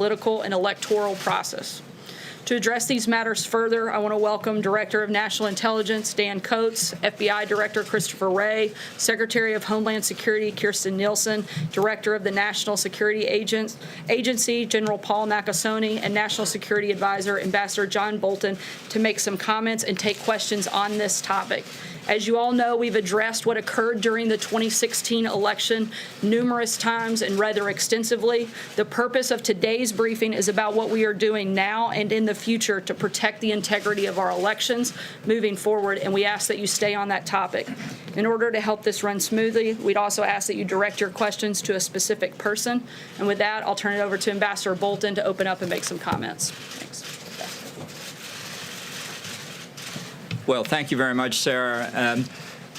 political and electoral process. To address these matters further, I want to welcome Director of National Intelligence Dan Coats, FBI Director Christopher Wray, Secretary of Homeland Security Kirstjen Nielsen, Director of the National Security Agency General Paul Nakasone, and National Security Advisor Ambassador John Bolton to make some comments and take questions on this topic. As you all know, we've addressed what occurred during the 2016 election numerous times and rather extensively. The purpose of today's briefing is about what we are doing now and in the future to protect the integrity of our elections moving forward, and we ask that you stay on that topic. In order to help this run smoothly, we'd also ask that you direct your questions to a specific person. And with that, I'll turn it over to Ambassador Bolton to open up and make some comments. Thanks. Well, thank you very much, Sarah.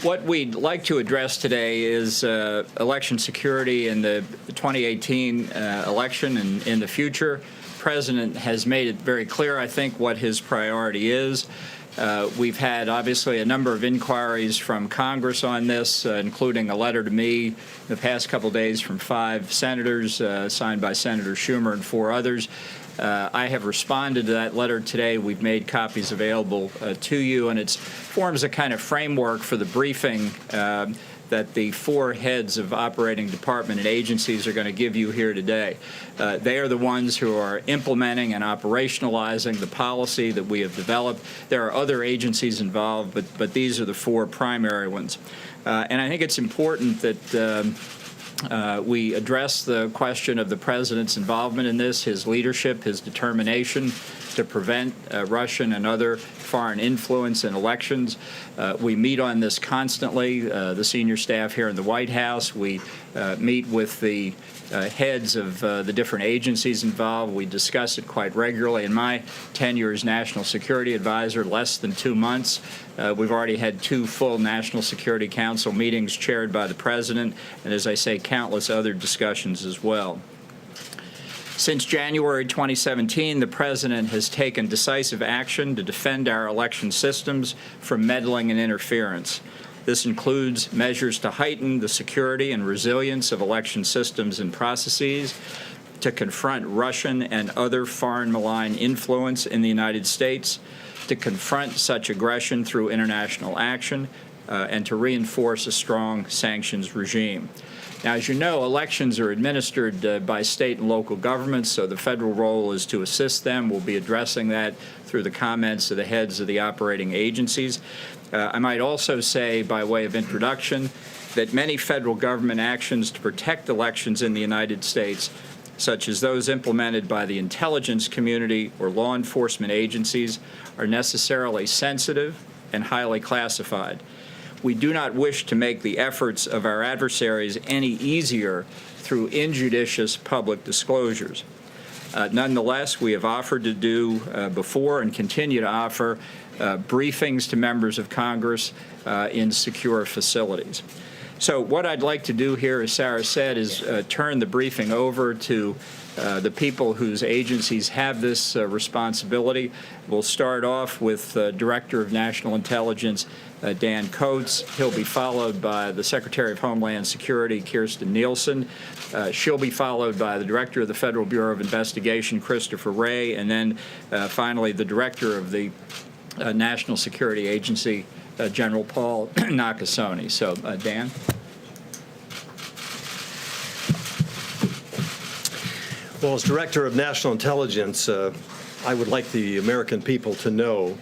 What we'd like to address today is election security in the 2018 election and in the future. The President has made it very clear, I think, what his priority is. We've had, obviously, a number of inquiries from Congress on this, including a letter to me in the past couple of days from 5 senators, signed by Senator Schumer and 4 others. I have responded to that letter today. We've made copies available to you, and it forms a kind of framework for the briefing that the 4 heads of operating department and agencies are going to give you here today. They are the ones who are implementing and operationalizing the policy that we have developed. There are other agencies involved, but these are the 4 primary ones. And I think it's important that we address the question of the President's involvement in this, his leadership, his determination to prevent Russian and other foreign influence in elections. We meet on this constantly, the senior staff here in the White House. We meet with the heads of the different agencies involved. We discuss it quite regularly. In my tenure as National Security Advisor, less than 2 months, we've already had 2 full National Security Council meetings chaired by the President, and as I say, countless other discussions as well. Since January 2017, the President has taken decisive action to defend our election systems from meddling and interference. This includes measures to heighten the security and resilience of election systems and processes, to confront Russian and other foreign malign influence in the United States, to confront such aggression through international action, and to reinforce a strong sanctions regime. Now, as you know, elections are administered by state and local governments, so the federal role is to assist them. We'll be addressing that through the comments of the heads of the operating agencies. I might also say, by way of introduction, that many federal government actions to protect elections in the United States, such as those implemented by the intelligence community or law enforcement agencies, are necessarily sensitive and highly classified. We do not wish to make the efforts of our adversaries any easier through injudicious public disclosures. Nonetheless, we have offered to do before and continue to offer briefings to members of Congress in secure facilities. So what I'd like to do here, as Sarah said, is turn the briefing over to the people whose agencies have this responsibility. We'll start off with Director of National Intelligence Dan Coats. He'll be followed by the Secretary of Homeland Security, Kirstjen Nielsen. She'll be followed by the Director of the Federal Bureau of Investigation, Christopher Wray, and then finally the Director of the National Security Agency, General Paul Nakasone. So, Dan. Well, as Director of National Intelligence, I would like the American people to know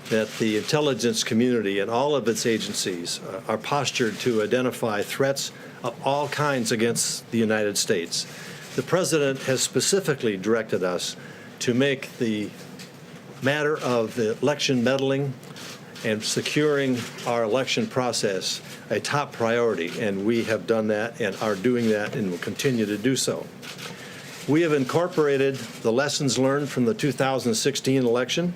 that the intelligence community and all of its agencies are postured to identify threats of all kinds against the United States. The President has specifically directed us to make the matter of the election meddling and securing our election process a top priority, and we have done that and are doing that and will continue to do so. We have incorporated the lessons learned from the 2016 election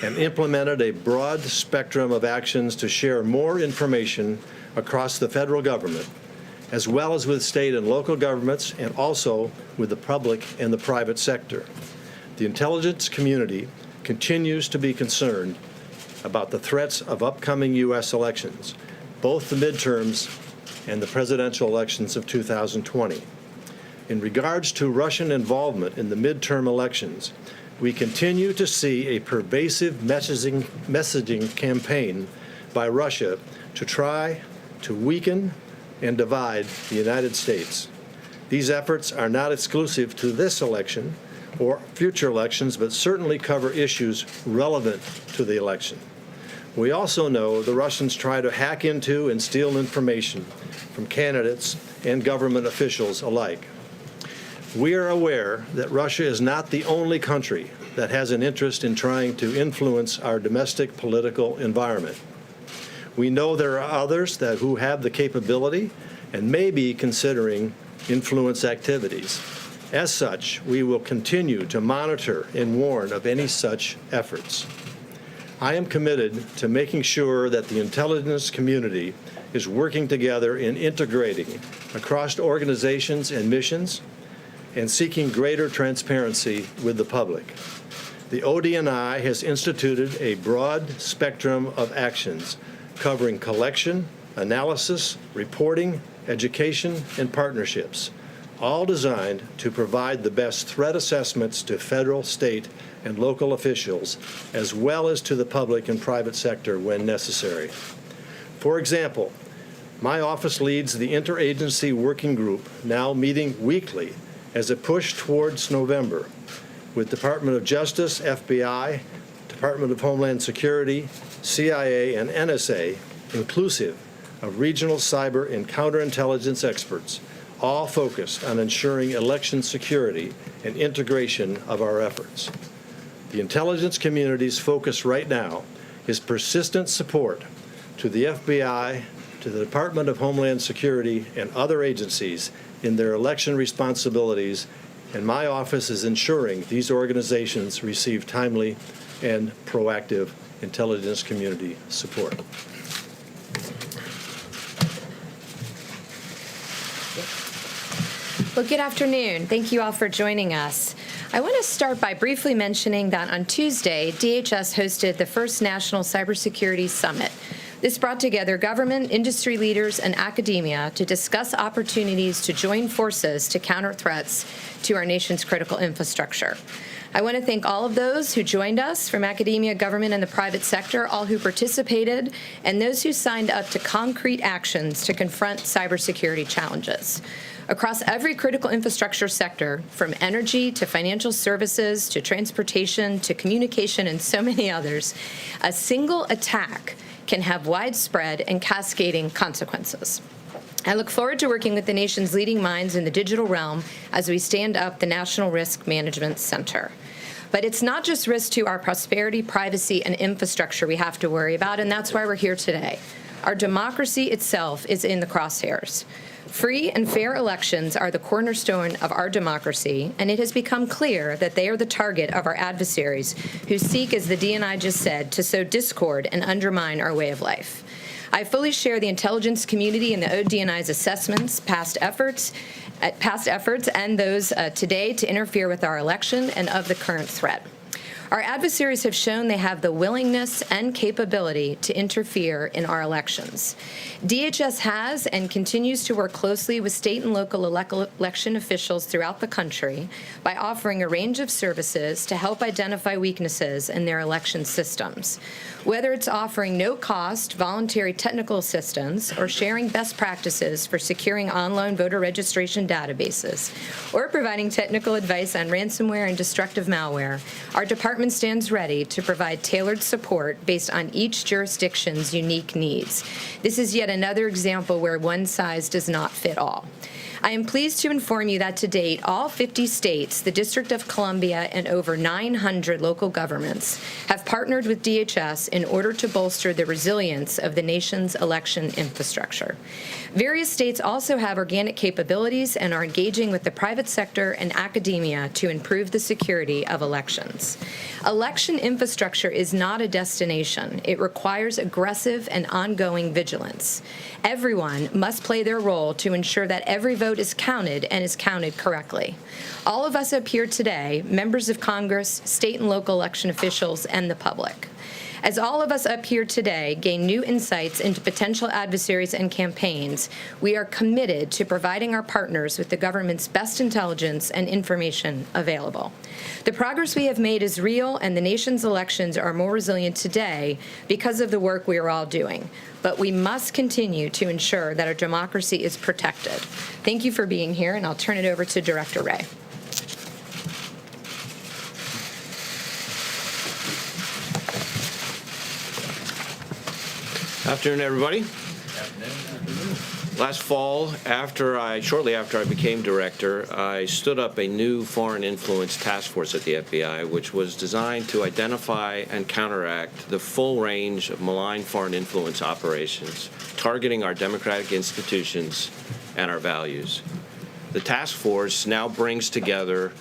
and implemented a broad spectrum of actions to share more information across the federal government, as well as with state and local governments and also with the public and the private sector. The intelligence community continues to be concerned about the threats of upcoming U.S. elections, both the midterms and the presidential elections of 2020. In regards to Russian involvement in the midterm elections, we continue to see a pervasive messaging campaign by Russia to try to weaken and divide the United States. These efforts are not exclusive to this election or future elections, but certainly cover issues relevant to the election. We also know the Russians try to hack into and steal information from candidates and government officials alike. We are aware that Russia is not the only country that has an interest in trying to influence our domestic political environment. We know there are others who have the capability and may be considering influence activities. As such, we will continue to monitor and warn of any such efforts. I am committed to making sure that the intelligence community is working together in integrating across organizations and missions and seeking greater transparency with the public. The ODNI has instituted a broad spectrum of actions covering collection, analysis, reporting, education, and partnerships, all designed to provide the best threat assessments to federal, state, and local officials, as well as to the public and private sector when necessary. For example, my office leads the interagency working group, now meeting weekly as a push towards November, with Department of Justice, FBI, Department of Homeland Security, CIA, and NSA, inclusive of regional cyber and counterintelligence experts, all focused on ensuring election security and integration of our efforts. The intelligence community's focus right now is persistent support to the FBI, to the Department of Homeland Security, and other agencies in their election responsibilities, and my office is ensuring these organizations receive timely and proactive intelligence community support. Well, good afternoon. Thank you all for joining us. I want to start by briefly mentioning that on Tuesday, DHS hosted the first National Cybersecurity Summit. This brought together government, industry leaders, and academia to discuss opportunities to join forces to counter threats to our nation's critical infrastructure. I want to thank all of those who joined us from academia, government, and the private sector, all who participated, and those who signed up to concrete actions to confront cybersecurity challenges. Across every critical infrastructure sector, from energy to financial services to transportation to communication and so many others, a single attack can have widespread and cascading consequences. I look forward to working with the nation's leading minds in the digital realm as we stand up the National Risk Management Center. But it's not just risk to our prosperity, privacy, and infrastructure we have to worry about, and that's why we're here today. Our democracy itself is in the crosshairs. Free and fair elections are the cornerstone of our democracy, and it has become clear that they are the target of our adversaries who seek, as the DNI just said, to sow discord and undermine our way of life. I fully share the intelligence community and the ODNI's assessments, past efforts, and those today to interfere with our election and of the current threat. Our adversaries have shown they have the willingness and capability to interfere in our elections. DHS has and continues to work closely with state and local election officials throughout the country by offering a range of services to help identify weaknesses in their election systems. Whether it's offering no-cost voluntary technical assistance or sharing best practices for securing online voter registration databases, or providing technical advice on ransomware and destructive malware, our department stands ready to provide tailored support based on each jurisdiction's unique needs. This is yet another example where one size does not fit all. I am pleased to inform you that to date, all 50 states, the District of Columbia, and over 900 local governments have partnered with DHS in order to bolster the resilience of the nation's election infrastructure. Various states also have organic capabilities and are engaging with the private sector and academia to improve the security of elections. Election infrastructure is not a destination. It requires aggressive and ongoing vigilance. Everyone must play their role to ensure that every vote is counted and is counted correctly. All of us up here today, members of Congress, state and local election officials, and the public. As all of us up here today gain new insights into potential adversaries and campaigns, we are committed to providing our partners with the government's best intelligence and information available. The progress we have made is real, and the nation's elections are more resilient today because of the work we are all doing. But we must continue to ensure that our democracy is protected. Thank you for being here, and I'll turn it over to Director Wray. Afternoon, everybody. Last fall, shortly after I became director, I stood up a new foreign influence task force at the FBI, which was designed to identify and counteract the full range of malign foreign influence operations, targeting our democratic institutions and our values. The task force now brings together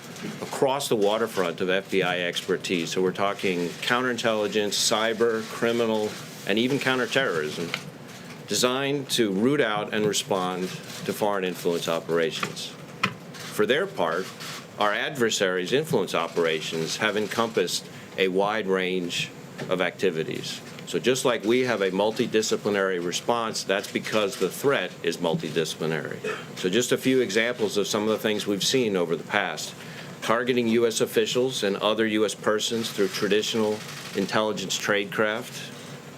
across the waterfront of FBI expertise. So we're talking counterintelligence, cyber, criminal, and even counterterrorism, designed to root out and respond to foreign influence operations. For their part, our adversaries' influence operations have encompassed a wide range of activities. So just like we have a multidisciplinary response, that's because the threat is multidisciplinary. So just a few examples of some of the things we've seen over the past. Targeting U.S. officials and other U.S. persons through traditional intelligence tradecraft,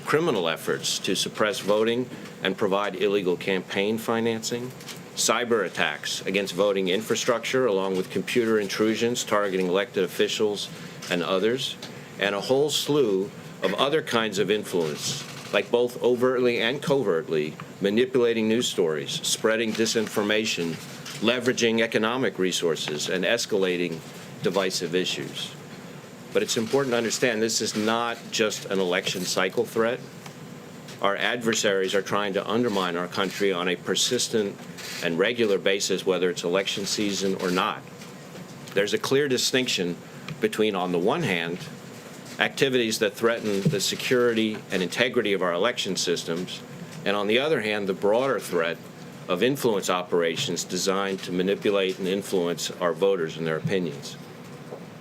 criminal efforts to suppress voting and provide illegal campaign financing, cyber attacks against voting infrastructure along with computer intrusions targeting elected officials and others, and a whole slew of other kinds of influence, like both overtly and covertly manipulating news stories, spreading disinformation, leveraging economic resources, and escalating divisive issues. But it's important to understand this is not just an election cycle threat. Our adversaries are trying to undermine our country on a persistent and regular basis, whether it's election season or not. There's a clear distinction between, on the one hand, activities that threaten the security and integrity of our election systems, and on the other hand, the broader threat of influence operations designed to manipulate and influence our voters and their opinions.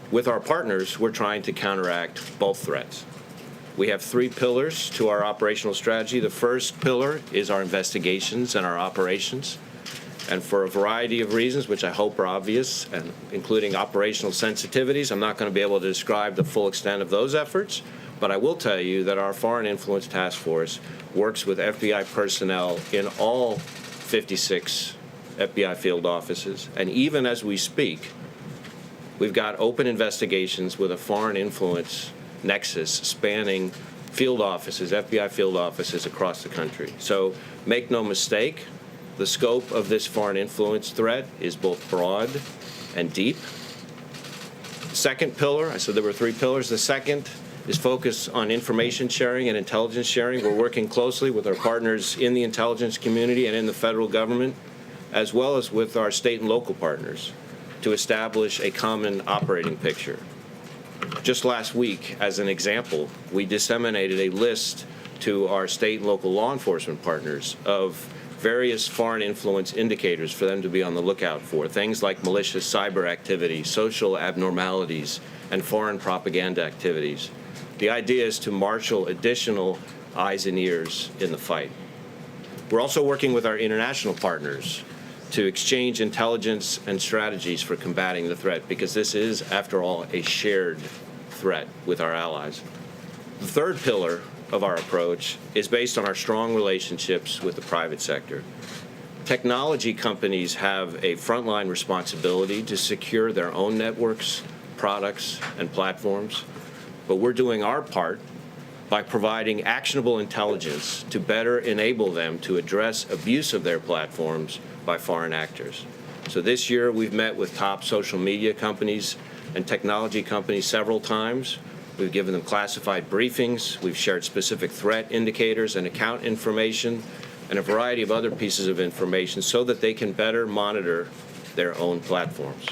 With our partners, we're trying to counteract both threats. We have three pillars to our operational strategy. The first pillar is our investigations and our operations. And for a variety of reasons, which I hope are obvious, and including operational sensitivities, I'm not going to be able to describe the full extent of those efforts, but I will tell you that our Foreign Influence Task Force works with FBI personnel in all 56 FBI field offices. And even as we speak, we've got open investigations with a foreign influence nexus spanning field offices, FBI field offices across the country. So make no mistake, the scope of this foreign influence threat is both broad and deep. Second pillar, I said there were three pillars. The second is focused on information sharing and intelligence sharing. We're working closely with our partners in the intelligence community and in the federal government, as well as with our state and local partners, to establish a common operating picture. Just last week, as an example, we disseminated a list to our state and local law enforcement partners of various foreign influence indicators for them to be on the lookout for, things like malicious cyber activity, social abnormalities, and foreign propaganda activities. The idea is to marshal additional eyes and ears in the fight. We're also working with our international partners to exchange intelligence and strategies for combating the threat, because this is, after all, a shared threat with our allies. The third pillar of our approach is based on our strong relationships with the private sector. Technology companies have a frontline responsibility to secure their own networks, products, and platforms, but we're doing our part by providing actionable intelligence to better enable them to address abuse of their platforms by foreign actors. So this year we've met with top social media companies and technology companies several times. We've given them classified briefings. We've shared specific threat indicators and account information and a variety of other pieces of information so that they can better monitor their own platforms.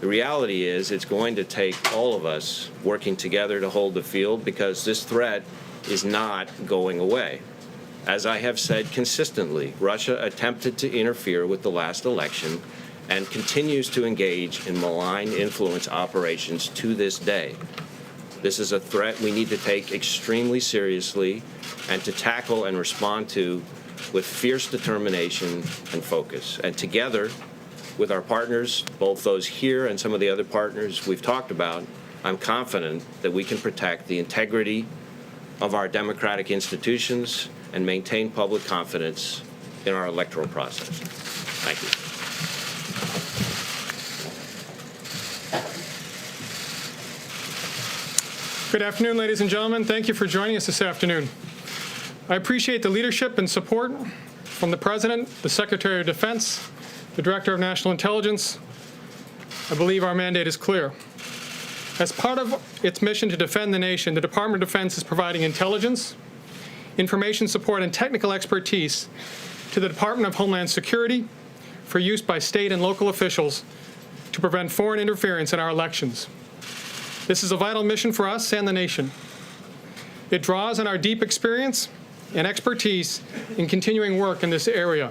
The reality is it's going to take all of us working together to hold the field, because this threat is not going away. As I have said consistently, Russia attempted to interfere with the last election and continues to engage in malign influence operations to this day. This is a threat we need to take extremely seriously and to tackle and respond to with fierce determination and focus. And together with our partners, both those here and some of the other partners we've talked about, I'm confident that we can protect the integrity of our democratic institutions and maintain public confidence in our electoral process. Thank you. Good afternoon, ladies and gentlemen. Thank you for joining us this afternoon. I appreciate the leadership and support from the President, the Secretary of Defense, the Director of National Intelligence. I believe our mandate is clear. As part of its mission to defend the nation, the Department of Defense is providing intelligence, information support, and technical expertise to the Department of Homeland Security for use by state and local officials to prevent foreign interference in our elections. This is a vital mission for us and the nation. It draws on our deep experience and expertise in continuing work in this area.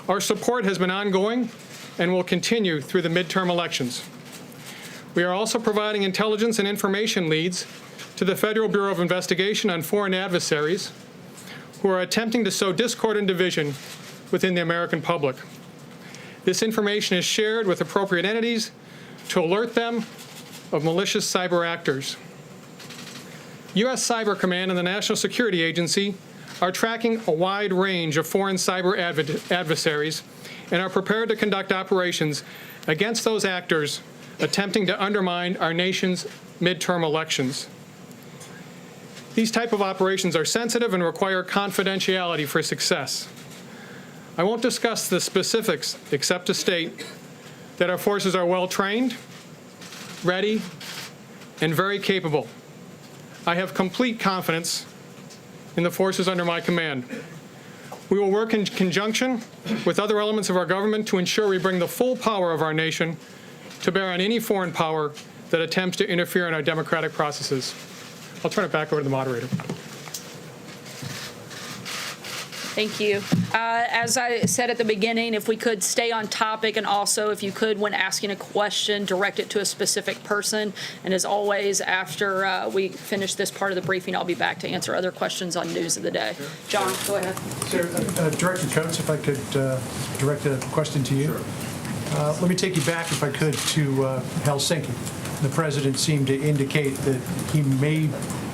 Our support has been ongoing and will continue through the midterm elections. We are also providing intelligence and information leads to the Federal Bureau of Investigation on foreign adversaries who are attempting to sow discord and division within the American public. This information is shared with appropriate entities to alert them of malicious cyber actors. U.S. Cyber Command and the National Security Agency are tracking a wide range of foreign cyber adversaries and are prepared to conduct operations against those actors attempting to undermine our nation's midterm elections. These type of operations are sensitive and require confidentiality for success. I won't discuss the specifics except to state that our forces are well trained, ready, and very capable. I have complete confidence in the forces under my command. We will work in conjunction with other elements of our government to ensure we bring the full power of our nation to bear on any foreign power that attempts to interfere in our democratic processes. I'll turn it back over to the moderator. Thank you. As I said at the beginning, if we could stay on topic, and also if you could, when asking a question, direct it to a specific person. And as always, after we finish this part of the briefing, I'll be back to answer other questions on news of the day. John, go ahead. Director Coates, if I could direct a question to you. Sure. Let me take you back, if I could, to Helsinki. The president seemed to indicate that he may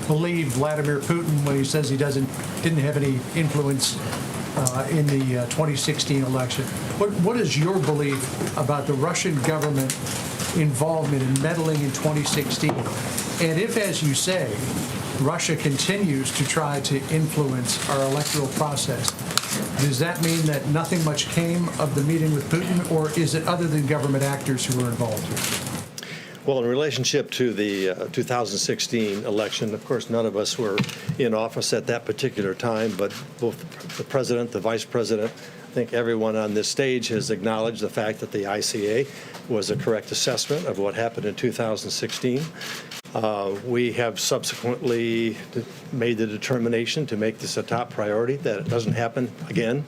believe Vladimir Putin when he says he didn't have any influence in the 2016 election. What is your belief about the Russian government involvement in meddling in 2016? And if, as you say, Russia continues to try to influence our electoral process, does that mean that nothing much came of the meeting with Putin, or is it other than government actors who were involved here? Well, in relationship to the 2016 election, of course, none of us were in office at that particular time, but both the president, the vice president, I think everyone on this stage has acknowledged the fact that the ICA was a correct assessment of what happened in 2016. We have subsequently made the determination to make this a top priority, that it doesn't happen again,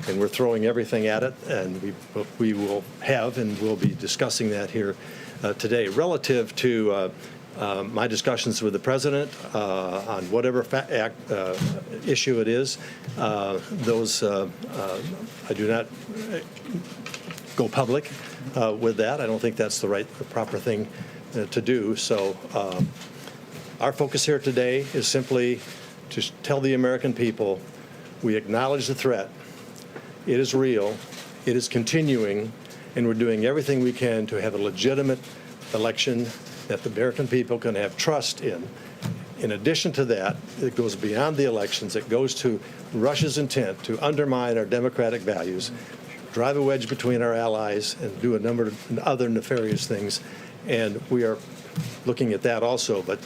and we're throwing everything at it, and we will have and we'll be discussing that here today. Relative to my discussions with the president on whatever issue it is, those I do not go public with that. I don't think that's the proper thing to do. So our focus here today is simply to tell the American people we acknowledge the threat. It is real. It is continuing. And we're doing everything we can to have a legitimate election that the American people can have trust in. In addition to that, it goes beyond the elections. It goes to Russia's intent to undermine our democratic values, drive a wedge between our allies, and do a number of other nefarious things. And we are looking at that also. But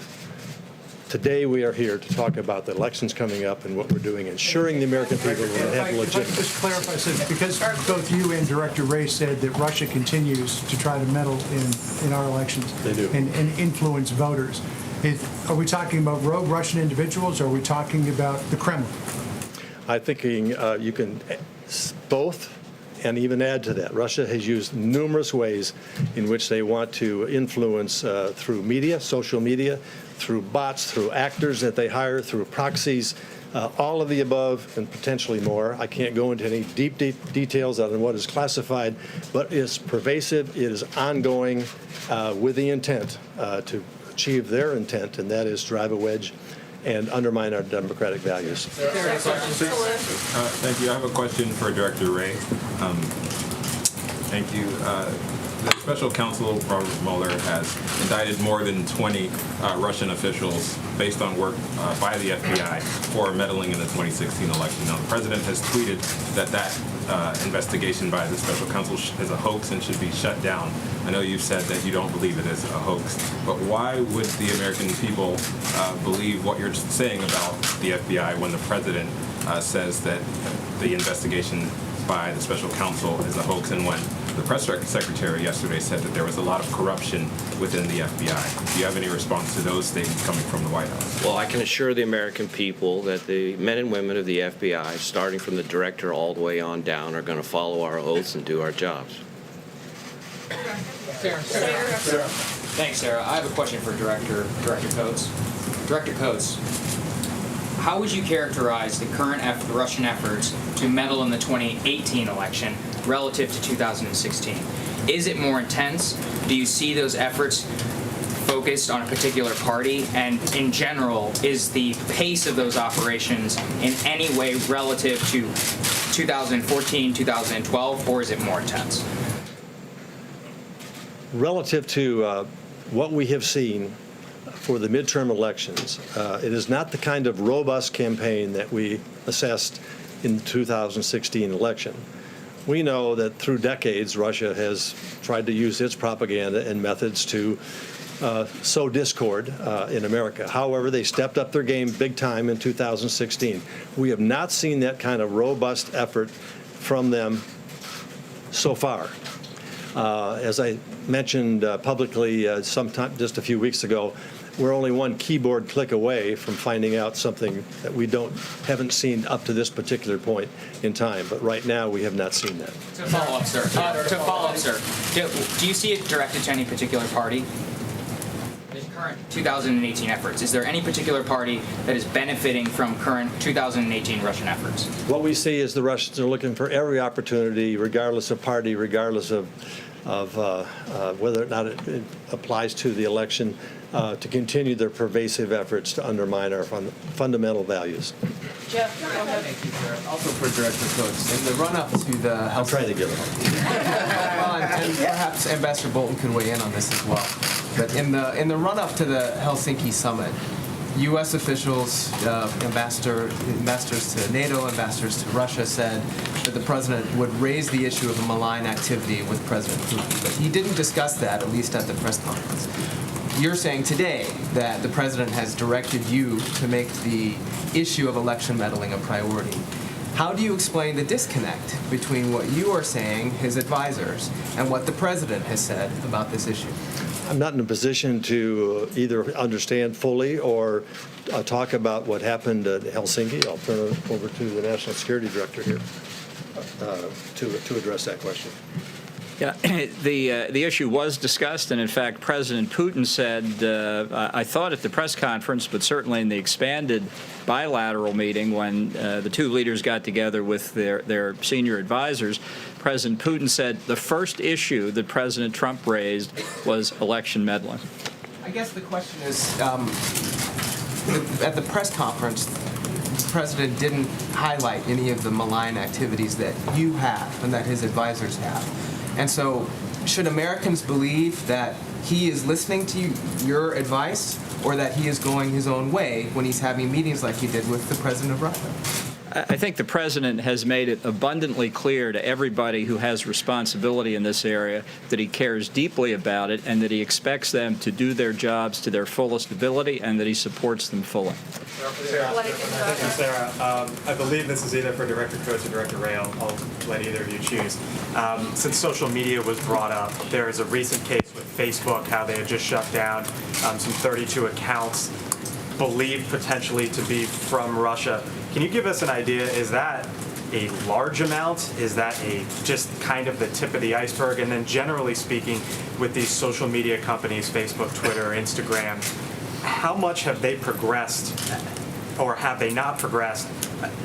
today we are here to talk about the elections coming up and what we're doing, ensuring the American people will have a legitimate. If I could just clarify, so because both you and Director Wray said that Russia continues to try to meddle in our elections. They do. And influence voters. Are we talking about rogue Russian individuals, or are we talking about the Kremlin? I'm thinking you can both, and even add to that. Russia has used numerous ways in which they want to influence through media, social media, through bots, through actors that they hire, through proxies, all of the above and potentially more. I can't go into any deep details on what is classified, but it's pervasive, it is ongoing with the intent to achieve their intent, and that is drive a wedge and undermine our democratic values. Thank you. I have a question for Director Wray. Thank you. The special counsel, Robert Mueller, has indicted more than 20 Russian officials based on work by the FBI for meddling in the 2016 election. Now, the president has tweeted that investigation by the special counsel is a hoax and should be shut down. I know you've said that you don't believe it is a hoax, but why would the American people believe what you're saying about the FBI when the president says that the investigation by the special counsel is a hoax, and when the press secretary yesterday said that there was a lot of corruption within the FBI? Do you have any response to those statements coming from the White House? Well, I can assure the American people that the men and women of the FBI, starting from the director all the way on down, are going to follow our oaths and do our jobs. Sarah. Thanks, Sarah. I have a question for Director Coates. Director Coates, how would you characterize the current Russian efforts to meddle in the 2018 election relative to 2016? Is it more intense? Do you see those efforts focused on a particular party? And in general, is the pace of those operations in any way relative to 2014, 2012, or is it more intense? Relative to what we have seen for the midterm elections, it is not the kind of robust campaign that we assessed in the 2016 election. We know that through decades, Russia has tried to use its propaganda and methods to sow discord in America. However, they stepped up their game big time in 2016. We have not seen that kind of robust effort from them so far. As I mentioned publicly sometime just a few weeks ago, we're only one keyboard click away from finding out something that we haven't seen up to this particular point in time. But right now, we have not seen that. To follow up, sir. Do you see it directed to any particular party? The current 2018 efforts. Is there any particular party that is benefiting from current 2018 Russian efforts? What we see is the Russians are looking for every opportunity, regardless of party, regardless of whether or not it applies to the election, to continue their pervasive efforts to undermine our fundamental values. Jeff, go ahead. Thank you, sir. Also for Director Coates, in the run-up to the I'm trying to give it up. Well, and perhaps Ambassador Bolton could weigh in on this as well. But in the run-up to the Helsinki summit, U.S. officials, ambassadors to NATO, ambassadors to Russia, said that the president would raise the issue of a malign activity with President Putin. But he didn't discuss that, at least at the press conference. You're saying today that the president has directed you to make the issue of election meddling a priority. How do you explain the disconnect between what you are saying, his advisors, and what the president has said about this issue? I'm not in a position to either understand fully or talk about what happened at Helsinki. I'll turn it over to the National Security Director here to address that question. Yeah, the issue was discussed, and in fact, President Putin said, I thought at the press conference, but certainly in the expanded bilateral meeting when the two leaders got together with their senior advisors, President Putin said the first issue that President Trump raised was election meddling. I guess the question is, at the press conference, the president didn't highlight any of the malign activities that you have and that his advisors have. And so, should Americans believe that he is listening to your advice, or that he is going his own way when he's having meetings like he did with the president of Russia? I think the president has made it abundantly clear to everybody who has responsibility in this area that he cares deeply about it and that he expects them to do their jobs to their fullest ability and that he supports them fully. Sarah, I believe this is either for Director Coates or Director Wray. I'll let either of you choose. Since social media was brought up, there is a recent case with Facebook, how they had just shut down some 32 accounts believed potentially to be from Russia. Can you give us an idea, is that a large amount? Is that just kind of the tip of the iceberg? And then generally speaking, with these social media companies, Facebook, Twitter, Instagram, how much have they progressed, or have they not progressed,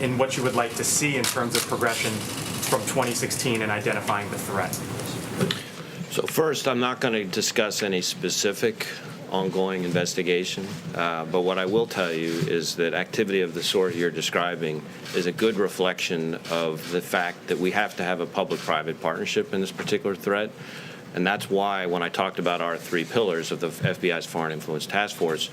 in what you would like to see in terms of progression from 2016 and identifying the threat? So first, I'm not going to discuss any specific ongoing investigation, but what I will tell you is that activity of the sort you're describing is a good reflection of the fact that we have to have a public-private partnership in this particular threat. And that's why when I talked about our 3 pillars of the FBI's Foreign Influence Task Force,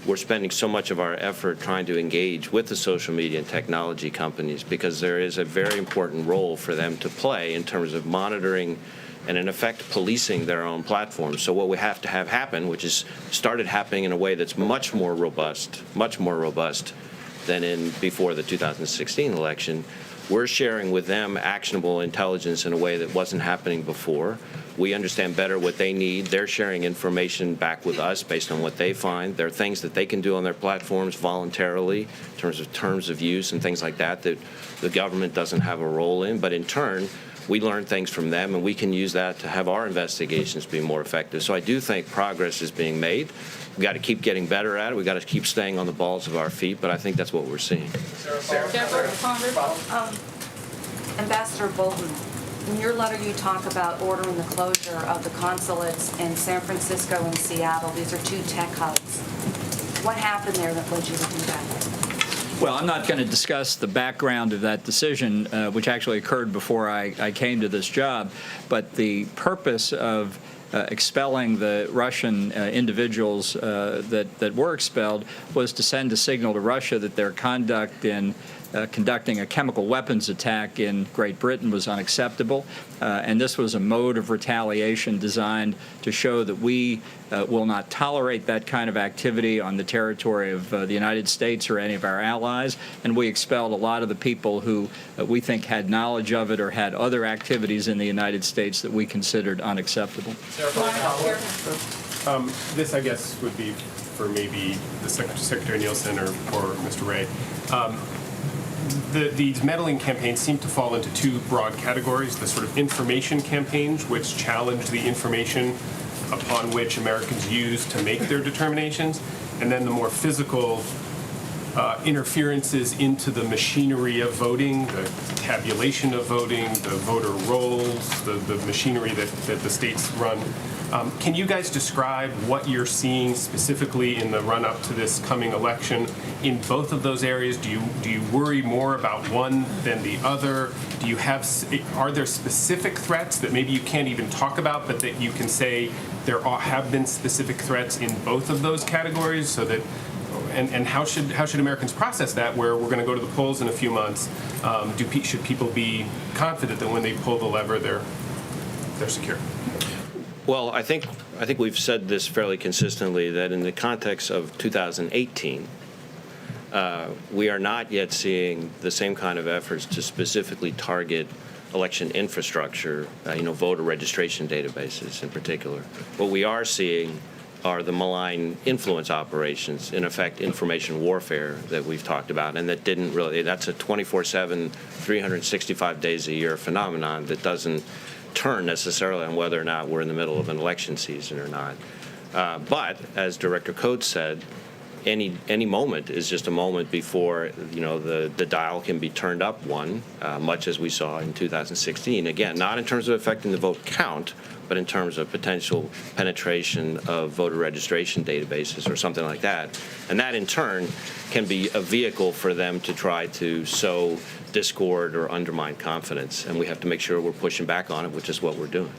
we're spending so much of our effort trying to engage with the social media and technology companies, because there is a very important role for them to play in terms of monitoring and, in effect, policing their own platforms. So what we have to have happen, which is started happening in a way that's much more robust than before the 2016 election, we're sharing with them actionable intelligence in a way that wasn't happening before. We understand better what they need. They're sharing information back with us based on what they find. There are things that they can do on their platforms voluntarily in terms of use and things like that that the government doesn't have a role in. But in turn, we learn things from them, and we can use that to have our investigations be more effective. So I do think progress is being made. We've got to keep getting better at it. We've got to keep staying on the balls of our feet, but I think that's what we're seeing. Ambassador Bolton, in your letter you talk about ordering the closure of the consulates in San Francisco and Seattle. These are 2 tech hubs. What happened there that led you to do that? Well, I'm not going to discuss the background of that decision, which actually occurred before I came to this job, but the purpose of expelling the Russian individuals that were expelled was to send a signal to Russia that their conduct in conducting a chemical weapons attack in Great Britain was unacceptable, and this was a mode of retaliation designed to show that we will not tolerate that kind of activity on the territory of the United States or any of our allies, and we expelled a lot of the people who we think had knowledge of it or had other activities in the United States that we considered unacceptable. This, I guess, would be for maybe the Secretary Nielsen or Mr. Wray. These meddling campaigns seem to fall into 2 broad categories: the sort of information campaigns, which challenge the information upon which Americans use to make their determinations, and then the more physical interferences into the machinery of voting, the tabulation of voting, the voter rolls, the machinery that the states run. Can you guys describe what you're seeing specifically in the run-up to this coming election in both of those areas? Do you worry more about one than the other? Are there specific threats that maybe you can't even talk about, but that you can say there have been specific threats in both of those categories, so that? And how should Americans process that, where we're going to go to the polls in a few months? Should people be confident that when they pull the lever, they're secure? Well, I think we've said this fairly consistently, that in the context of 2018, we are not yet seeing the same kind of efforts to specifically target election infrastructure, voter registration databases in particular. What we are seeing are the malign influence operations, in effect information warfare that we've talked about, and that's a 24/7, 365 days a year phenomenon that doesn't turn necessarily on whether or not we're in the middle of an election season or not. But as Director Coates said, any moment is just a moment before the dial can be turned up one, much as we saw in 2016. Again, not in terms of affecting the vote count, but in terms of potential penetration of voter registration databases or something like that. And that, in turn, can be a vehicle for them to try to sow discord or undermine confidence. And we have to make sure we're pushing back on it, which is what we're doing.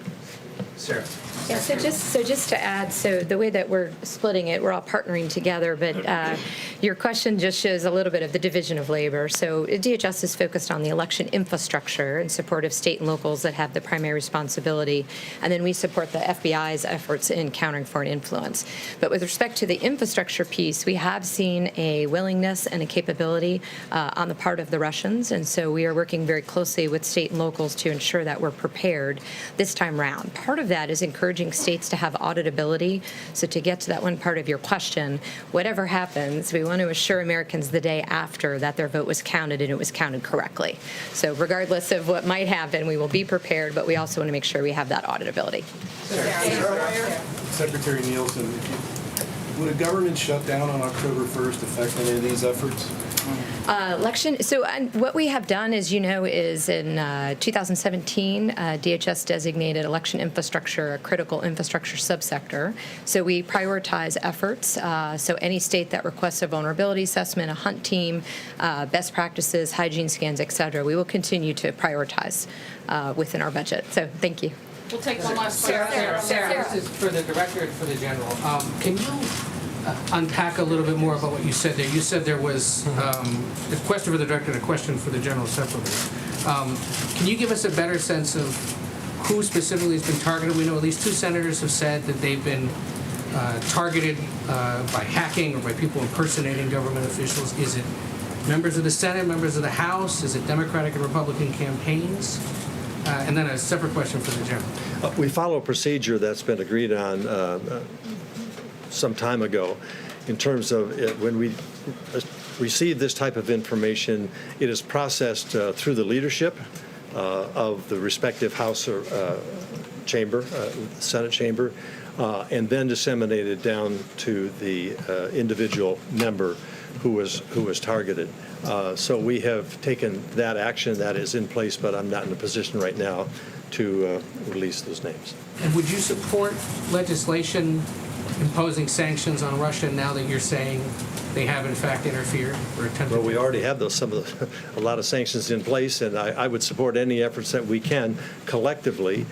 Sarah. Yeah, so just to add, so the way that we're splitting it, we're all partnering together, but your question just shows a little bit of the division of labor. So DHS is focused on the election infrastructure in support of state and locals that have the primary responsibility, and then we support the FBI's efforts in countering foreign influence. But with respect to the infrastructure piece, we have seen a willingness and a capability on the part of the Russians, and so we are working very closely with state and locals to ensure that we're prepared this time round. Part of of that is encouraging states to have auditability. So to get to that one part of your question, whatever happens, we want to assure Americans the day after that their vote was counted and it was counted correctly. So regardless of what might happen, we will be prepared, but we also want to make sure we have that auditability. Secretary Nielsen, would a government shutdown on October 1st affect any of these efforts? Election. So what we have done, as you know, is in 2017, DHS designated election infrastructure a critical infrastructure subsector. So we prioritize efforts. So any state that requests a vulnerability assessment, a hunt team, best practices, hygiene scans, et cetera, we will continue to prioritize within our budget. So thank you. We'll take one last question. Sarah, this is for the director and for the general. Can you unpack a little bit more about what you said there? You said there was a question for the director and a question for the general separately. Can you give us a better sense of who specifically has been targeted? We know at least 2 senators have said that they've been targeted by hacking or by people impersonating government officials. Is it members of the Senate, members of the House? Is it Democratic and Republican campaigns? And then a separate question for the general. We follow a procedure that's been agreed on some time ago in terms of when we receive this type of information, it is processed through the leadership of the respective House or chamber, Senate chamber, and then disseminated down to the individual member who was targeted. So we have taken that action that is in place, but I'm not in a position right now to release those names. And would you support legislation imposing sanctions on Russia now that you're saying they have in fact interfered or attempted? Well, we already have a lot of sanctions in place, and I would support any efforts that we can collectively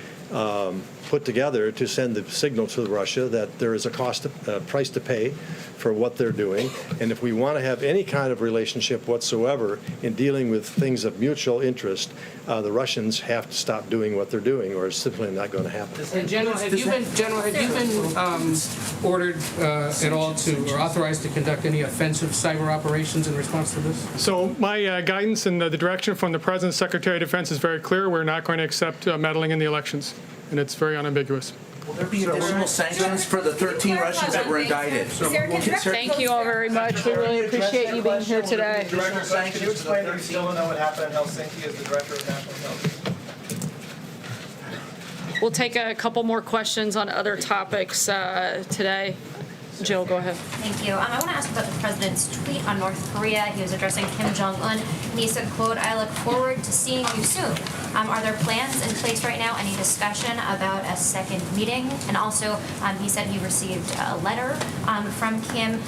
put together to send the signal to Russia that there is a price to pay for what they're doing. And if we want to have any kind of relationship whatsoever in dealing with things of mutual interest, the Russians have to stop doing what they're doing, or it's simply not going to happen. And General, have you been ordered at all to or authorized to conduct any offensive cyber operations in response to this? So my guidance and the direction from the President's Secretary of Defense is very clear. We're not going to accept meddling in the elections, and it's very unambiguous. Will there be additional sanctions for the 13 Russians that were indicted? Thank you all very much. We really appreciate you being here today. Director, can you explain that we still don't know what happened in Helsinki as the Director of National Intelligence? We'll take a couple more questions on other topics today. Jill, go ahead. Thank you. I want to ask about the president's tweet on North Korea. He was addressing Kim Jong Un, and he said, quote, "I look forward to seeing you soon." Are there plans in place right now, any discussion about a second meeting? And also, he said he received a letter from Kim.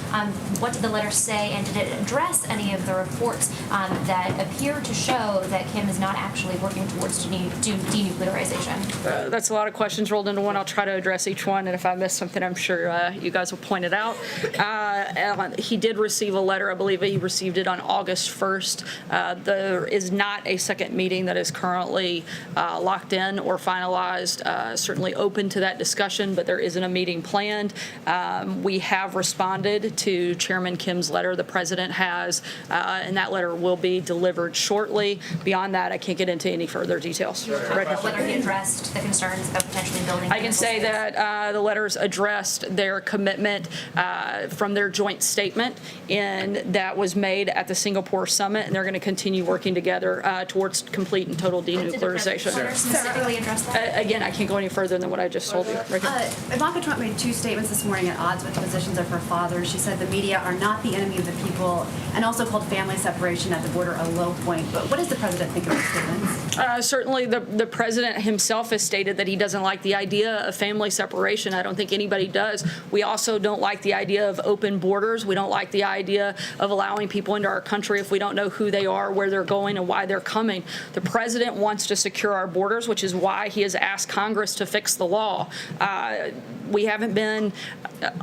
What did the letter say, and did it address any of the reports that appear to show that Kim is not actually working towards denuclearization? That's a lot of questions rolled into one. I'll try to address each one, and if I miss something, I'm sure you guys will point it out. He did receive a letter. I believe he received it on August 1st. There is not a second meeting that is currently locked in or finalized. Certainly open to that discussion, but there isn't a meeting planned. We have responded to Chairman Kim's letter. The president has, and that letter will be delivered shortly. Beyond that, I can't get into any further details. Whether he addressed the concerns of potentially building. I can say that the letters addressed their commitment from their joint statement, and that was made at the Singapore summit, and they're going to continue working together towards complete and total denuclearization. Specifically address that? Again, I can't go any further than what I just told you. Ivanka Trump made 2 statements this morning at odds with the positions of her father. She said the media are not the enemy of the people, and also called family separation at the border a low point. But what does the president think of those statements? Certainly, the president himself has stated that he doesn't like the idea of family separation. I don't think anybody does. We also don't like the idea of open borders. We don't like the idea of allowing people into our country if we don't know who they are, where they're going, and why they're coming. The president wants to secure our borders, which is why he has asked Congress to fix the law. We haven't been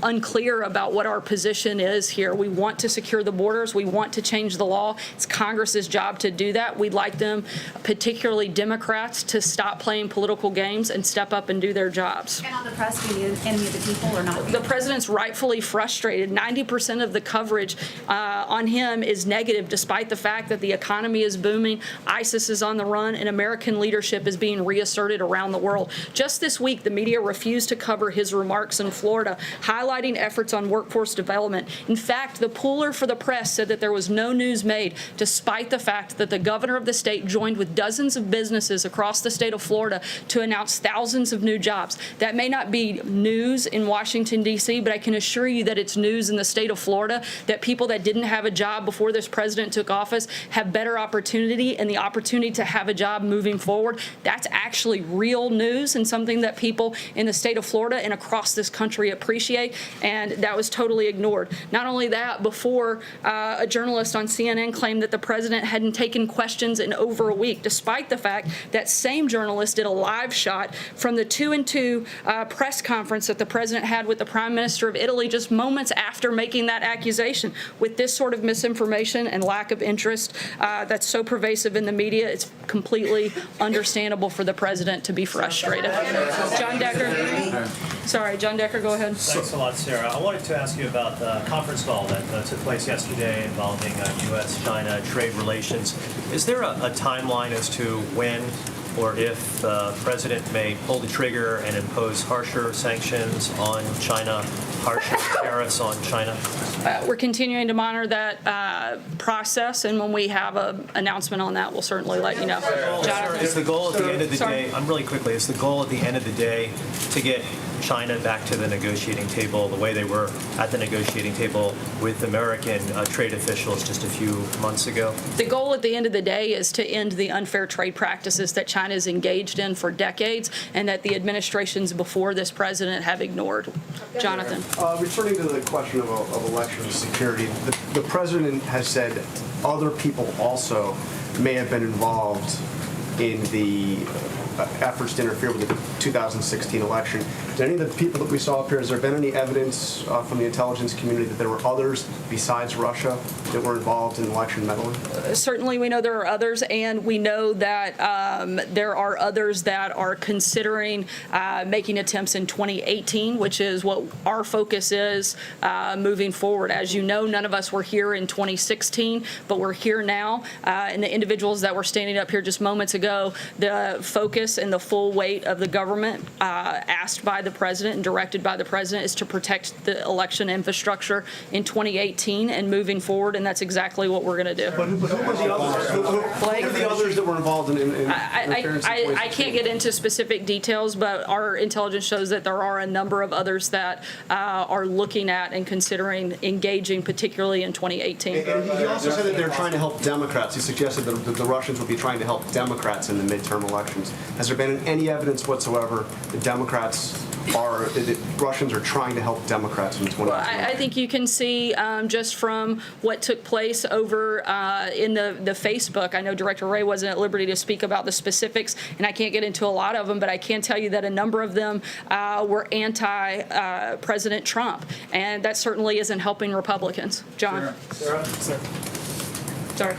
unclear about what our position is here. We want to secure the borders. We want to change the law. It's Congress's job to do that. We'd like them, particularly Democrats, to stop playing political games and step up and do their jobs. And on the press being the enemy of the people or not? The president's right rightfully frustrated. 90% of the coverage on him is negative, despite the fact that the economy is booming, ISIS is on the run, and American leadership is being reasserted around the world. Just this week, the media refused to cover his remarks in Florida, highlighting efforts on workforce development. In fact, the pooler for the press said that there was no news made, despite the fact that the governor of the state joined with dozens of businesses across the state of Florida to announce thousands of new jobs. That may not be news in Washington, D.C., but I can assure you that it's news in the state of Florida that people that didn't have a job before this president took office have better opportunity and the opportunity to have a job moving forward. That's actually real news and something that people in the state of Florida and across this country appreciate, and that was totally ignored. Not only that, before a journalist on CNN claimed that the president hadn't taken questions in over a week, despite the fact that same journalist did a live shot from the 2-2 press conference that the president had with the Prime Minister of Italy just moments after making that accusation. With this sort of misinformation and lack of interest that's so pervasive in the media, it's completely understandable for the president to be frustrated. John Decker. Sorry, John Decker, go ahead. Thanks a lot, Sarah. I wanted to ask you about the conference call that took place yesterday involving U.S.-China trade relations. Is there a timeline as to when or if the president may pull the trigger and impose harsher sanctions on China, harsher tariffs on China? We're continuing to monitor that process, and when we have an announcement on that, we'll certainly let you know. Jonathan? Is the goal at the end of the day, really quickly, is the goal at the end of the day to get China back to the negotiating table the way they were at the negotiating table with American trade officials just a few months ago? The goal at the end of the day is to end the unfair trade practices that China has engaged in for decades and that the administrations before this president have ignored. Jonathan. Returning to the question of election security, the president has said other people also may have been involved in the efforts to interfere with the 2016 election. Did any of the people that we saw up here, has there been any evidence from the intelligence community that there were others besides Russia that were involved in election meddling? Certainly we know there are others, and we know that there are others that are considering making attempts in 2018, which is what our focus is moving forward. As you know, none of us were here in 2016, but we're here now. And the individuals that were standing up here just moments ago, the focus and the full weight of the government asked by the president and directed by the president is to protect the election infrastructure in 2018 and moving forward, and that's exactly what we're going to do. But who were the others? Who were the others that were involved in interference? I can't get into specific details, but our intelligence shows that there are a number of others that are looking at and considering engaging, particularly in 2018. And he also said that they're trying to help Democrats. He suggested that the Russians would be trying to help Democrats in the midterm elections. Has there been any evidence whatsoever that Russians are trying to help Democrats in 2018? Well, I think you can see just from what took place over in the Facebook. I know Director Wray wasn't at liberty to speak about the specifics, and I can't get into a lot of them, but I can tell you that a number of them were anti-President Trump, and that certainly isn't helping Republicans. John? Sarah? Sorry.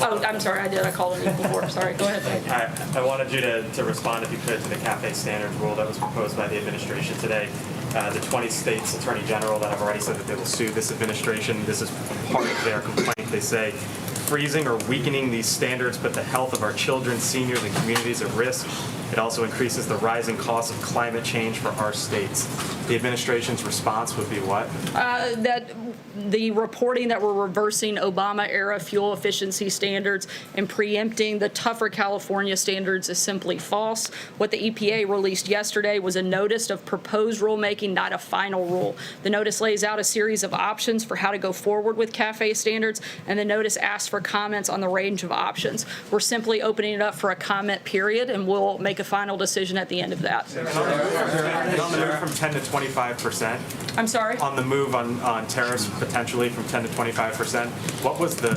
Oh, I'm sorry. I called on you before. Sorry. Go ahead. I wanted you to respond, if you could, to the CAFE standards rule that was proposed by the administration today. The 20 states attorney general that have already said that they will sue this administration. This is part of their complaint. They say freezing or weakening these standards put the health of our children, seniors, and communities at risk. It also increases the rising cost of climate change for our states. The administration's response would be what? That the reporting that we're reversing Obama-era fuel efficiency standards and preempting the tougher California standards is simply false. What the EPA released yesterday was a notice of proposed rulemaking, not a final rule. The notice lays out a series of options for how to go forward with CAFE standards, and the notice asks for comments on the range of options. We're simply opening it up for a comment period, and we'll make a final decision at the end of that. On the move from 10 to 25%. I'm sorry? On the move on tariffs potentially from 10 to 25%. What was the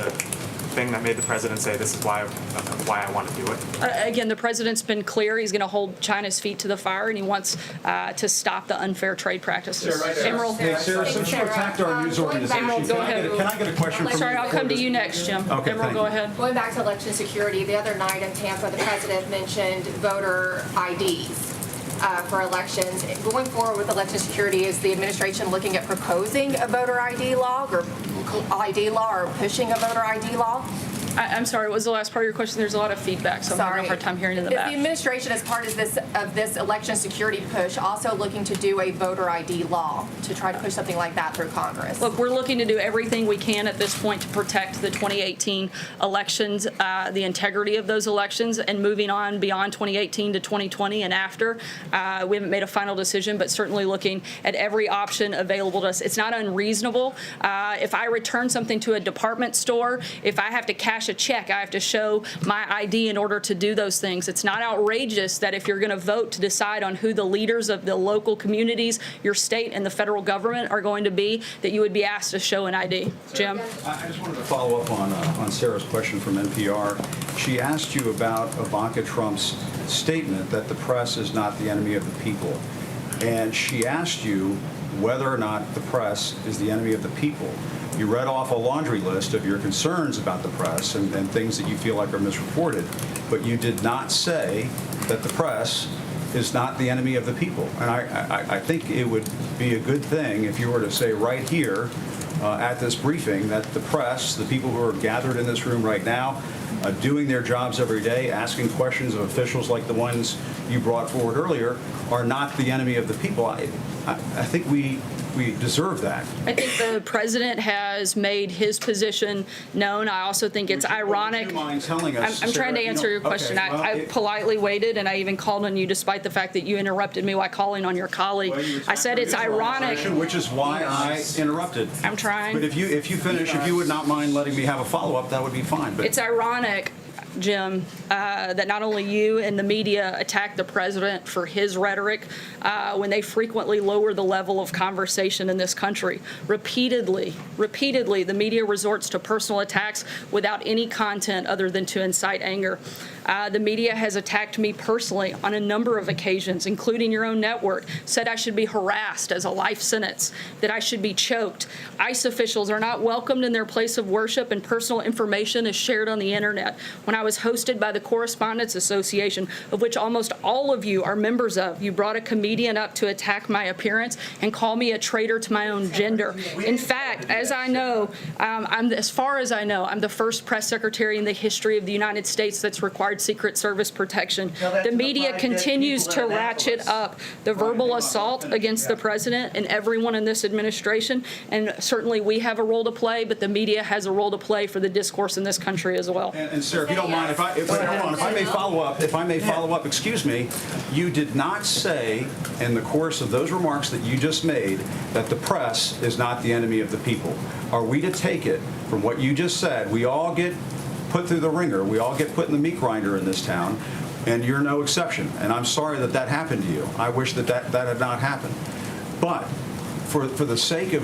thing that made the president say this is why I want to do it? Again, the president's been clear. He's going to hold China's feet to the fire, and he wants to stop the unfair trade practices. Emerald. Hey, Sarah, since you attacked our news organization, Emerald, go ahead. Can I get a question from you? Sorry, I'll come to you next, Jim. Okay, Emerald, go ahead. Going back to election security, the other night in Tampa, the president mentioned voter IDs. for elections. Going forward with election security, is the administration looking at proposing a voter ID law or pushing a voter ID law? I'm sorry, what was the last part of your question? There's a lot of feedback, so I'm having a hard time hearing in the Is back. the administration, as part of this election security push, also looking to do a voter ID law to try to push something like that through Congress? Look, we're looking to do everything we can at this point to protect the 2018 elections, the integrity of those elections, and moving on beyond 2018 to 2020 and after. We haven't made a final decision, but certainly looking at every option available to us. It's not unreasonable. If I return something to a department store, if I have to cash a check, I have to show my ID in order to do those things. It's not outrageous that if you're going to vote to decide on who the leaders of the local communities, your state, and the federal government are going to be, that you would be asked to show an ID. Jim? I just wanted to follow up on Sarah's question from NPR. She asked you about Ivanka Trump's statement that the press is not the enemy of the people. And she asked you whether or not the press is the enemy of the people. You read off a laundry list of your concerns about the press and things that you feel like are misreported, but you did not say that the press is not the enemy of the people. And I think it would be a good thing if you were to say right here at this briefing that the press, the people who are gathered in this room right now, doing their jobs every day, asking questions of officials like the ones you brought forward earlier, are not the enemy of the people. I think we deserve that. I think the president has made his position known. I also think it's ironic. Would you mind telling us, I'm trying to Sarah, answer your question. okay, well, I politely waited, and I even called on you despite the fact that you interrupted me while calling on your colleague. I said it's ironic. Which is why I interrupted. I'm trying. But if you finish, if you would not mind letting me have a follow-up, that would be fine. But It's ironic, Jim, that not only you and the media attack the president for his rhetoric when they frequently lower the level of conversation in this country. Repeatedly, the media resorts to personal attacks without any content other than to incite anger. The media has attacked me personally on a number of occasions, including your own network, said I should be harassed as a life sentence, that I should be choked. ICE officials are not welcomed in their place of worship, and personal information is shared on the internet. When I was hosted by the Correspondents Association, of which almost all of you are members of, you brought a comedian up to attack my appearance and call me a traitor to my own gender. In fact, as I know, as far as I know, I'm the first press secretary in the history of the United States that's required Secret Service protection. The media continues to ratchet up the verbal assault against the president and everyone in this administration, and certainly we have a role to play, but the media has a role to play for the discourse in this country as well. And sir, if you don't mind, if I may follow up, excuse me, you did not say in the course of those remarks that you just made that the press is not the enemy of the people. Are we to take it from what you just said? We all get put through the ringer. We all get put in the meat grinder in this town, and you're no exception. And I'm sorry that that happened to you. I wish that had not happened. But for the sake of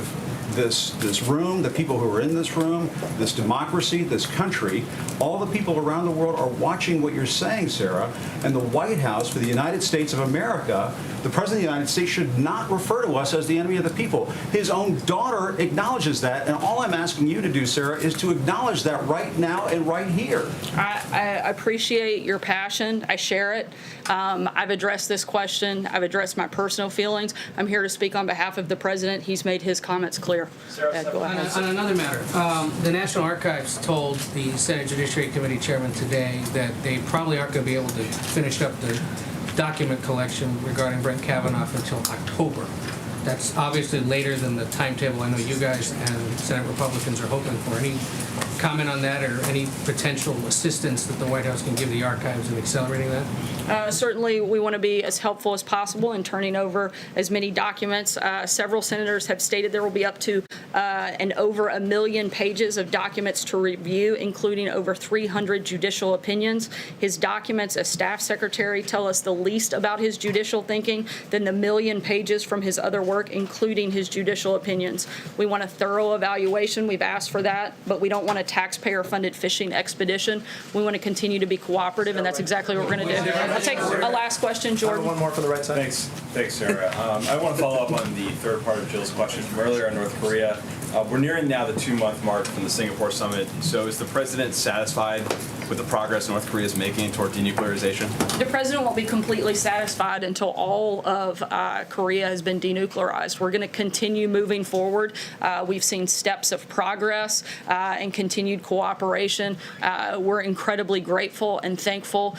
this room, the people who are in this room, this democracy, this country, all the people around the world are watching what you're saying, Sarah, and the White House for the United States of America, the President of the United States should not refer to us as the enemy of the people. His own daughter acknowledges that, and all I'm asking you to do, Sarah, is to acknowledge that right now and right here. I appreciate your passion. I share it. I've addressed this question. I've addressed my personal feelings. I'm here to speak on behalf of the president. He's made his comments clear. Go ahead. On another matter, the National Archives told the Senate Judiciary Committee chairman today that they probably aren't going to be able to finish up the document collection regarding Brett Kavanaugh until October. That's obviously later than the timetable I know you guys and Senate Republicans are hoping for. Any comment on that or any potential assistance that the White House can give the archives in accelerating that? Certainly, we want to be as helpful as possible in turning over as many documents. Several senators have stated there will be up to and over 1 million pages of documents to review, including over 300 judicial opinions. His documents as staff secretary tell us the least about his judicial thinking than the 1 million pages from his other work, including his judicial opinions. We want a thorough evaluation. We've asked for that, but we don't want a taxpayer-funded fishing expedition. We want to continue to be cooperative, and that's exactly what we're going to do. I'll take a last question, Jordan. One more from the right side. Thanks, Sarah. I want to follow up on the third part of Jill's question from earlier on North Korea. We're nearing now the 2-month mark from the Singapore summit. So is the president satisfied with the progress North Korea is making toward denuclearization? The president won't be completely satisfied until all of Korea has been denuclearized. We're going to continue moving forward. We've seen steps of progress and continued cooperation. We're incredibly grateful and thankful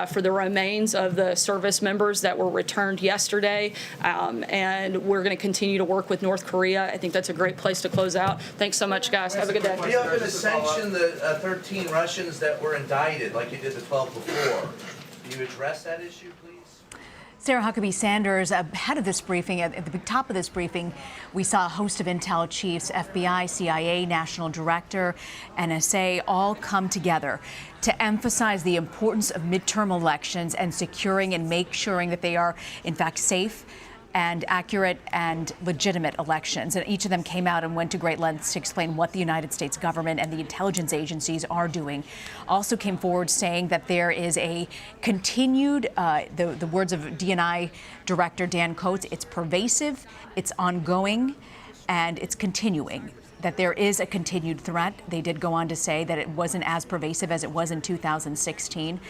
for the remains of the service members that were returned yesterday, and we're going to continue to work with North Korea. I think that's a great place to close out. Thanks so much, guys. Have a good day. Are you going to sanction the 13 Russians that were indicted like you did the 12 before? Can you address that issue, please? Sarah Huckabee Sanders, ahead of this briefing, at the top of this briefing, we saw a host of intel chiefs, FBI, CIA, National Director, NSA, all come together to emphasize the importance of midterm elections and securing and make sure that they are, in fact, safe and accurate and legitimate elections. And each of them came out and went to great lengths to explain what the United States government and the intelligence agencies are doing. Also came forward saying that there is a continued, the words of DNI Director Dan Coats, it's pervasive, it's ongoing, and it's continuing. That there is a continued threat. They did go on to say that it wasn't as pervasive as it was in 2016,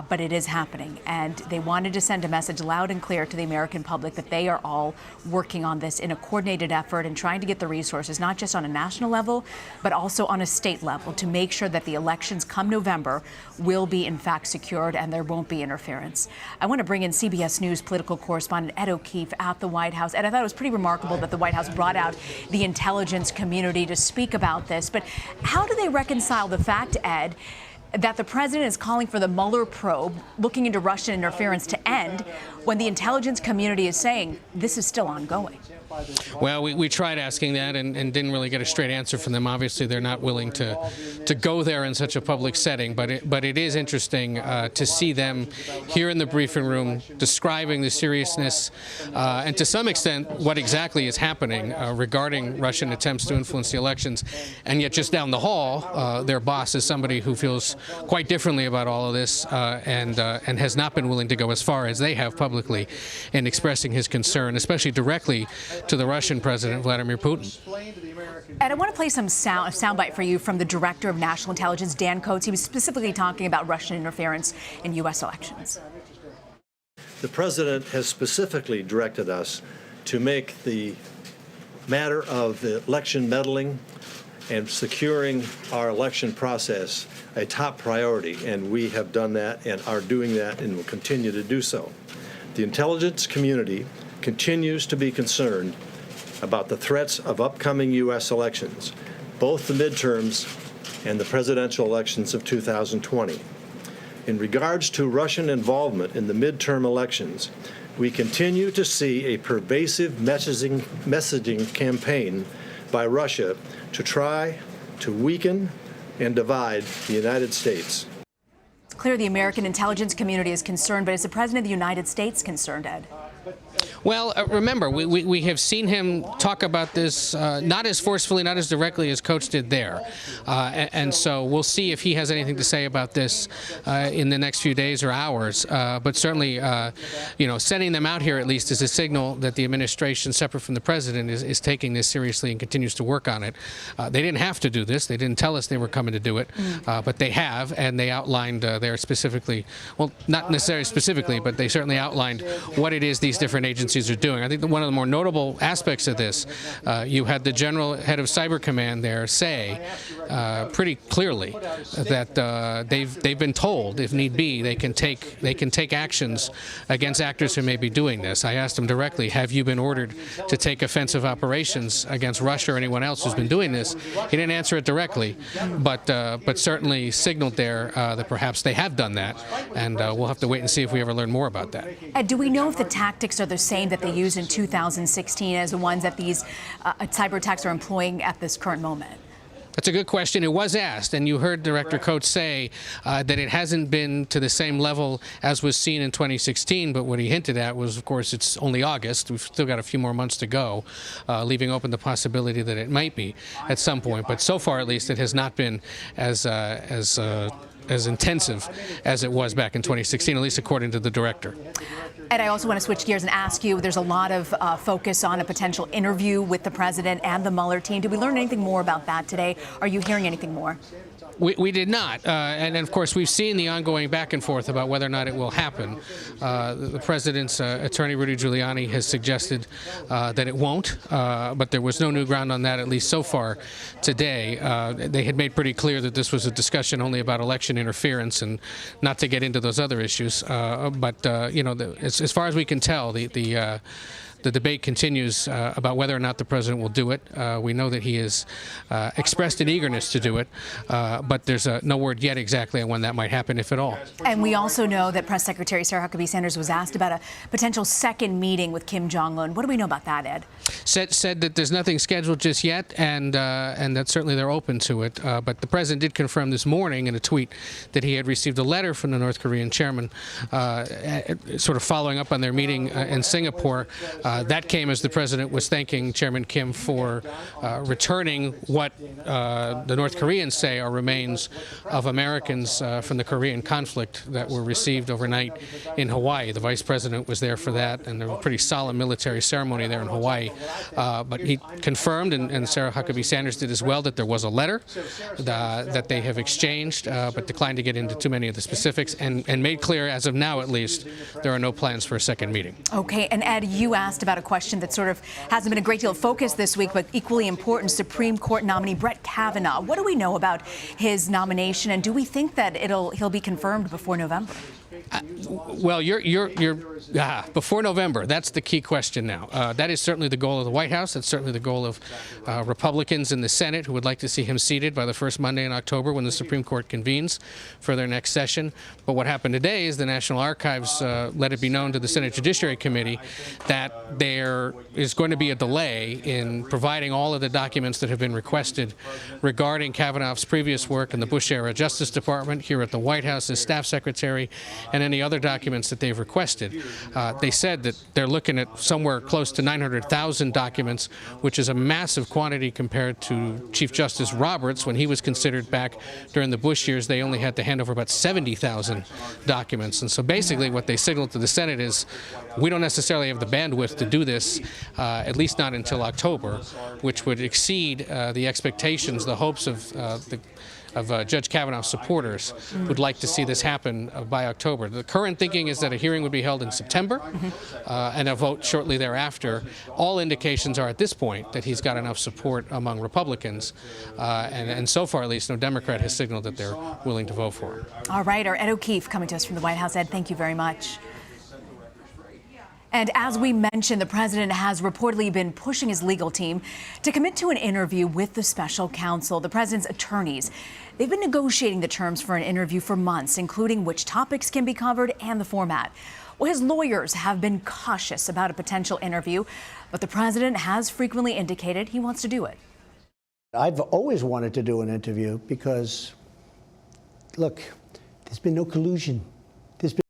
but it is happening. And they wanted to send a message loud and clear to the American public that they are all working on this in a coordinated effort and trying to get the resources, not just on a national level, but also on a state level, to make sure that the elections come November will be in fact secured and there won't be interference. I want to bring in CBS News political correspondent Ed O'Keefe at the White House. Ed, I thought it was pretty remarkable that the White House brought out the intelligence community to speak about this. But how do they reconcile the fact, Ed, that the president is calling for the Mueller probe looking into Russian interference to end when the intelligence community is saying this is still ongoing? Well, we tried asking that and didn't really get a straight answer from them. Obviously, they're not willing to go there in such a public setting. But it is interesting to see them here in the briefing room describing the seriousness and to some extent what exactly is happening regarding Russian attempts to influence the elections. And yet just down the hall, their boss is somebody who feels quite differently about all of this and has not been willing to go as far as they have publicly in expressing his concern, especially directly to the Russian President, Vladimir Putin. And I want to play some soundbite for you from the Director of National Intelligence, Dan Coats. He was specifically talking about Russian interference in U.S. elections. The President has specifically directed us to make the matter of the election meddling and securing our election process a top priority, and we have done that and are doing that and will continue to do so. The intelligence community continues to be concerned about the threats of upcoming U.S. elections, both the midterms and the presidential elections of 2020. In regards to Russian involvement in the midterm elections, we continue to see a pervasive messaging campaign by Russia to try to weaken and divide the United States. It's clear the American intelligence community is concerned, but is the President of the United States concerned, Ed? Well, remember, we have seen him talk about this not as forcefully, not as directly as Coats did there. And so we'll see if he has anything to say about this in the next few days or hours. But certainly, sending them out here at least is a signal that the administration, separate from the president, is taking this seriously and continues to work on it. They didn't have to do this. They didn't tell us they were coming to do it. But they have, and they outlined there specifically, well, not necessarily specifically, but they certainly outlined what it is these different agencies are doing. I think that one of the more notable aspects of this, you had the general head of Cyber Command there say pretty clearly that they've been told, if need be, they can take actions against actors who may be doing this. I asked him directly, have you been ordered to take offensive operations against Russia or anyone else who's been doing this? He didn't answer it directly, but certainly signaled there that perhaps they have done that, and we'll have to wait and see if we ever learn more about that. Do we know if the tactics are the same that they used in 2016 as the ones that these cyber attacks are employing at this current moment? That's a good question. It was asked, and you heard Director Coats say that it hasn't been to the same level as was seen in 2016, but what he hinted at was, of course, it's only August. We've still got a few more months to go, leaving open the possibility that it might be at some point. But so far, at least, it has not been as as intensive as it was back in 2016, at least according to the director. And I also want to switch gears and ask you, there's a lot of focus on a potential interview with the president and the Mueller team. Did we learn anything more about that today? Are you hearing anything more? We did not. And of course, we've seen the ongoing back and forth about whether or not it will happen. The president's attorney, Rudy Giuliani, has suggested that it won't, but there was no new ground on that, at least so far today. They had made pretty clear that this was a discussion only about election interference and not to get into those other issues. But you know, as far as we can tell, the debate continues about whether or not the president will do it. We know that he has expressed an eagerness to do it, but there's no word yet exactly on when that might happen, if at all. And we also know that Press Secretary Sarah Huckabee Sanders was asked about a potential second meeting with Kim Jong Un. What do we know about that, Ed? Said that there's nothing scheduled just yet, and that certainly they're open to it. But the president did confirm this morning in a tweet that he had received a letter from the North Korean chairman, sort of following up on their meeting in Singapore. That came as the president was thanking Chairman Kim for returning what the North Koreans say are remains of Americans from the Korean conflict that were received overnight in Hawaii. The vice president was there for that, and there was a pretty solemn military ceremony there in Hawaii. But he confirmed, and Sarah Huckabee Sanders did as well, that there was a letter that they have exchanged, but declined to get into too many of the specifics, and made clear, as of now at least, there are no plans for a second meeting. Okay, and Ed, you asked about a question that sort of hasn't been a great deal of focus this week, but equally important, Supreme Court nominee Brett Kavanaugh. What do we know about his nomination, and do we think that he'll be confirmed before November? Well, before November. That's the key question now. That is certainly the goal of the White House. That's certainly the goal of Republicans in the Senate, who would like to see him seated by the first Monday in October when the Supreme Court convenes for their next session. But what happened today is the National Archives let it be known to the Senate Judiciary Committee that there is going to be a delay in providing all of the documents that have been requested regarding Kavanaugh's previous work in the Bush-era Justice Department, here at the White House as staff secretary, and any other documents that they've requested. They said that they're looking at somewhere close to 900,000 documents, which is a massive quantity compared to Chief Justice Roberts. When he was considered back during the Bush years, they only had to hand over about 70,000 documents. And so basically what they signaled to the Senate is, we don't necessarily have the bandwidth to do this, at least not until October, which would exceed the expectations, the hopes of Judge Kavanaugh's supporters would like to see this happen by October. The current thinking is that a hearing would be held in September and a vote shortly thereafter. All indications are at this point that he's got enough support among Republicans, and so far at least no Democrat has signaled that they're willing to vote for him. All right, our Ed O'Keefe coming to us from the White House. Ed, thank you very much. And as we mentioned, the president has reportedly been pushing his legal team to commit to an interview with the special counsel. The president's attorneys, they've been negotiating the terms for an interview for months, including which topics can be covered and the format. Well, his lawyers have been cautious about a potential interview, but the president has frequently indicated he wants to do it. I've always wanted to do an interview because, look, there's been no collusion.